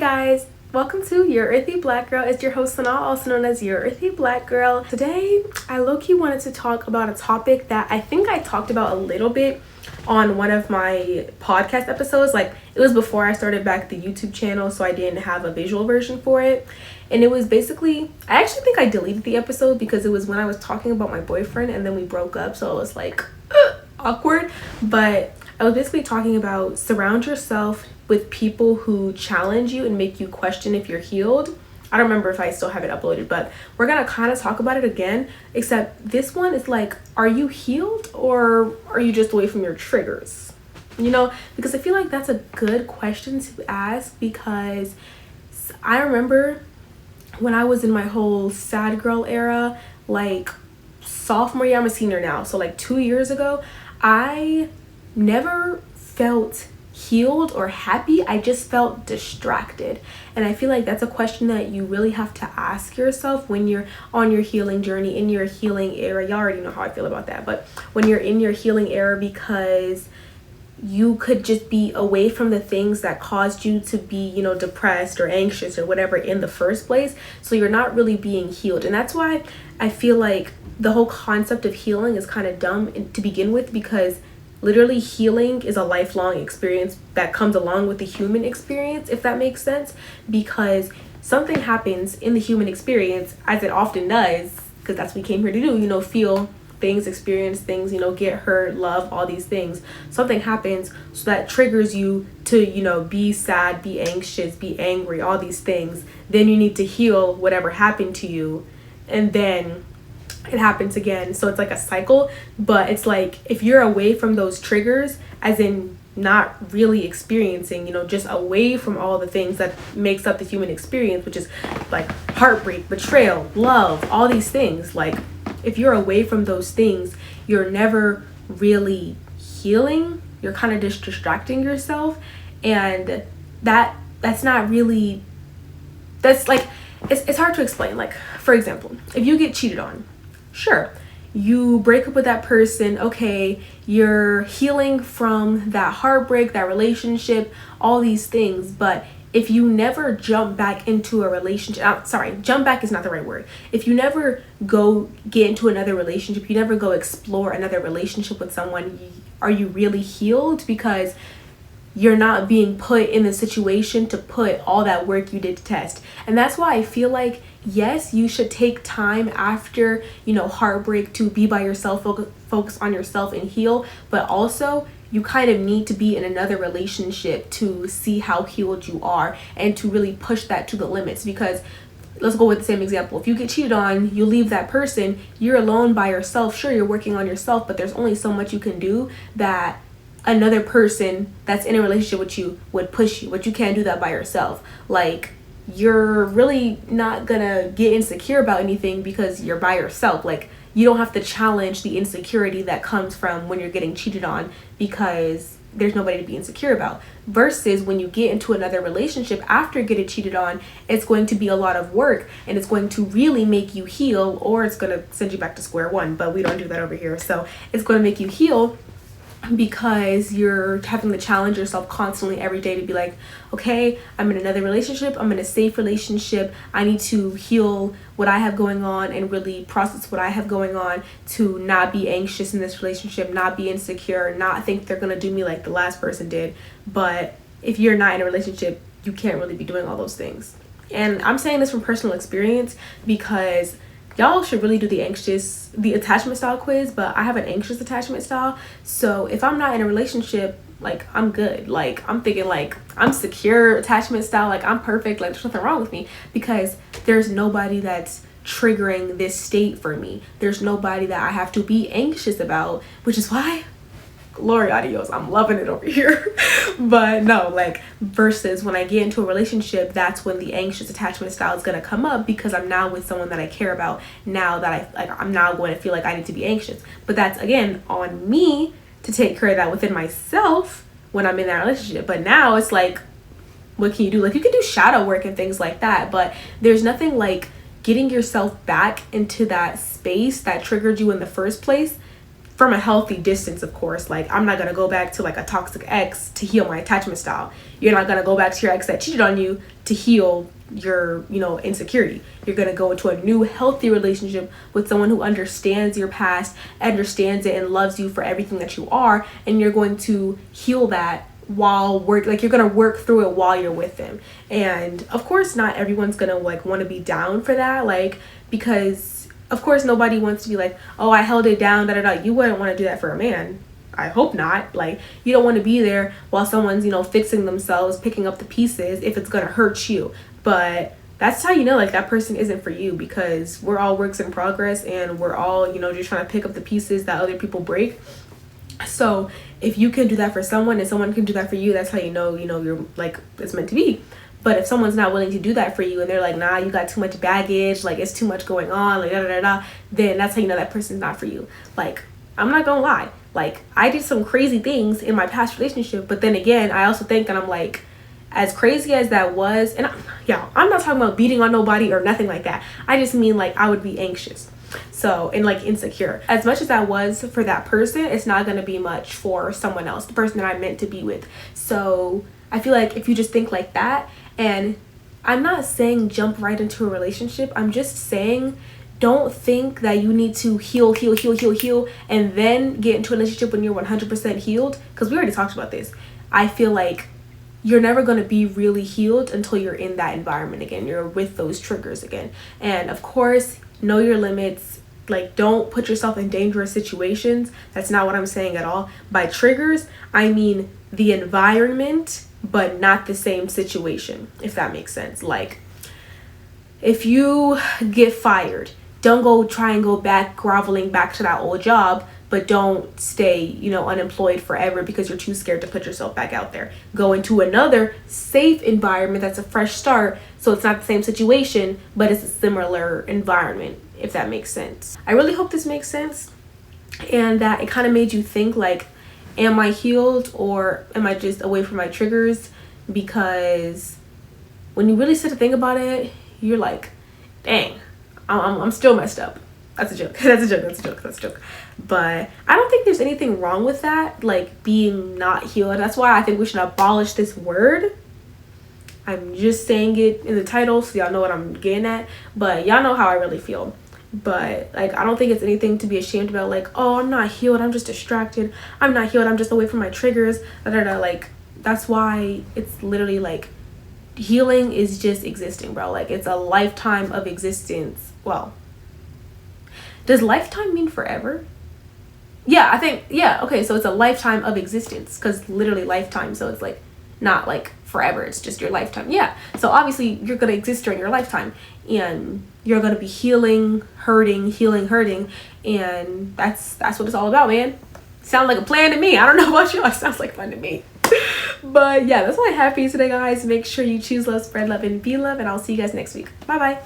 guys, welcome to Your Earthy Black Girl. It's your host Sanaa, also known as Your Earthy Black Girl. Today, I low-key wanted to talk about a topic that I think I talked about a little bit on one of my podcast episodes. Like, it was before I started back the YouTube channel, so I didn't have a visual version for it. And it was basically, I actually think I deleted the episode because it was when I was talking about my boyfriend and then we broke up, so it was like awkward. But I was basically talking about surround yourself with people who challenge you and make you question if you're healed. I don't remember if I still have it uploaded, but we're gonna kind of talk about it again, except this one is like, are you healed or are you just away from your triggers? You know, because I feel like that's a good question to ask, because I remember when I was in my whole sad girl era, like sophomore year, I'm a senior now, so like 2 years ago, I never felt healed or happy. I just felt distracted. And I feel like that's a question that you really have to ask yourself when you're on your healing journey, in your healing era. Y'all already know how I feel about that, but when you're in your healing era, because you could just be away from the things that caused you to be, you know, depressed or anxious or whatever in the first place. So you're not really being healed. And that's why I feel like the whole concept of healing is kind of dumb to begin with, because literally healing is a lifelong experience that comes along with the human experience, if that makes sense, because something happens in the human experience, as it often does, because that's what we came here to do, you know, feel things, experience things, you know, get hurt, love, all these things. Something happens, so that triggers you to, you know, be sad, be anxious, be angry, all these things. Then you need to heal whatever happened to you, and then it happens again. So it's like a cycle. But it's like, if you're away from those triggers, as in not really experiencing, you know, just away from all the things that makes up the human experience, which is like heartbreak, betrayal, love, all these things. Like, if you're away from those things, you're never really healing. You're kind of just distracting yourself, and that's not really, that's like, it's hard to explain. Like, for example, if you get cheated on, sure, you break up with that person, okay, you're healing from that heartbreak, that relationship, all these things. But if you never jump back into a relationship, jump back is not the right word. If you never go get into another relationship, you never go explore another relationship with someone, are you really healed? Because you're not being put in the situation to put all that work you did to test. And that's why I feel like, yes, you should take time after, you know, heartbreak to be by yourself, focus on yourself and heal. But also, you kind of need to be in another relationship to see how healed you are and to really push that to the limits. Because let's go with the same example. If you get cheated on, you leave that person, you're alone by yourself. Sure, you're working on yourself, but there's only so much you can do that another person that's in a relationship with you would push you, but you can't do that by yourself. Like, you're really not gonna get insecure about anything because you're by yourself. Like, you don't have to challenge the insecurity that comes from when you're getting cheated on, because there's nobody to be insecure about. Versus when you get into another relationship after getting cheated on, it's going to be a lot of work, and it's going to really make you heal, or it's gonna send you back to square one, but we don't do that over here. So it's gonna make you heal, because you're having to challenge yourself constantly every day to be like, okay, I'm in another relationship, I'm in a safe relationship, I need to heal what I have going on and really process what I have going on to not be anxious in this relationship, not be insecure, not think they're gonna do me like the last person did. But if you're not in a relationship, you can't really be doing all those things. And I'm saying this from personal experience, because y'all should really do the attachment style quiz, but I have an anxious attachment style. So if I'm not in a relationship, like, I'm good. Like, I'm thinking like I'm secure attachment style, like I'm perfect, like there's nothing wrong with me, because there's nobody that's triggering this state for me. There's nobody that I have to be anxious about, which is why, glory adios, I'm loving it over here. But no, like, versus when I get into a relationship, that's when the anxious attachment style is going to come up, because I'm now with someone that I care about. Now that I'm now going to feel like I need to be anxious. But that's, again, on me to take care of that within myself when I'm in that relationship. But now it's like, what can you do? Like, you can do shadow work and things like that, but there's nothing like getting yourself back into that space that triggered you in the first place from a healthy distance, of course. Like, I'm not going to go back to like a toxic ex to heal my attachment style. You're not going to go back to your ex that cheated on you to heal your, you know, insecurity. You're going to go into a new healthy relationship with someone who understands your past, understands it, and loves you for everything that you are, and you're going to heal that while you're gonna work through it while you're with them. And of course, not everyone's gonna like want to be down for that, like, because of course nobody wants to be like, oh, I held it down, da da da. You wouldn't want to do that for a man. I hope not. Like, you don't want to be there while someone's, you know, fixing themselves, picking up the pieces, if it's gonna hurt you. But that's how you know, like, that person isn't for you, because we're all works in progress, and we're all, you know, just trying to pick up the pieces that other people break. So if you can do that for someone and someone can do that for you, that's how you know you're like, it's meant to be. But if someone's not willing to do that for you, and they're like, nah, you got too much baggage, like, it's too much going on, like, da da da da, then that's how you know that person's not for you. Like, I'm not gonna lie, like, I did some crazy things in my past relationship, but then again, I also think that I'm like, as crazy as that was, and I'm not talking about beating on nobody or nothing like that. I just mean, like, I would be anxious. So, and like insecure. As much as that was for that person, it's not going to be much for someone else, the person that I meant to be with. So I feel like if you just think like that, and I'm not saying jump right into a relationship, I'm just saying don't think that you need to heal, and then get into a relationship when you're 100% healed, because we already talked about this. I feel like you're never going to be really healed until you're in that environment again. You're with those triggers again. And of course, know your limits. Like, don't put yourself in dangerous situations. That's not what I'm saying at all. By triggers, I mean the environment, but not the same situation, if that makes sense. Like, if you get fired, don't go try and go back groveling back to that old job, but don't stay, you know, unemployed forever because you're too scared to put yourself back out there. Go into another safe environment that's a fresh start, so it's not the same situation, but it's a similar environment, if that makes sense. I really hope this makes sense, and that it kind of made you think, like, am I healed or am I just away from my triggers? Because when you really sit to think about it, you're like, dang, I'm still messed up. That's a joke. That's a joke. But I don't think there's anything wrong with that, like, being not healed. That's why I think we should abolish this word. I'm just saying it in the title so y'all know what I'm getting at, but y'all know how I really feel. But like, I don't think it's anything to be ashamed about, like, oh, I'm not healed, I'm just distracted, I'm not healed, I'm just away from my triggers, da da da. Like, that's why it's literally like, healing is just existing, bro. Like, it's a lifetime of existence. Well, does lifetime mean forever? Yeah, I think, yeah, okay, so it's a lifetime of existence, because literally lifetime, so it's like not like forever, it's just your lifetime. Yeah, so obviously you're gonna exist during your lifetime, and you're gonna be healing, hurting, and that's what it's all about, man. Sounds like a plan to me. I don't know about you, it sounds like fun to me. But yeah, that's all I have for you today, guys. Make sure you choose love, spread love, and be love, and I'll see you guys next week. Bye bye.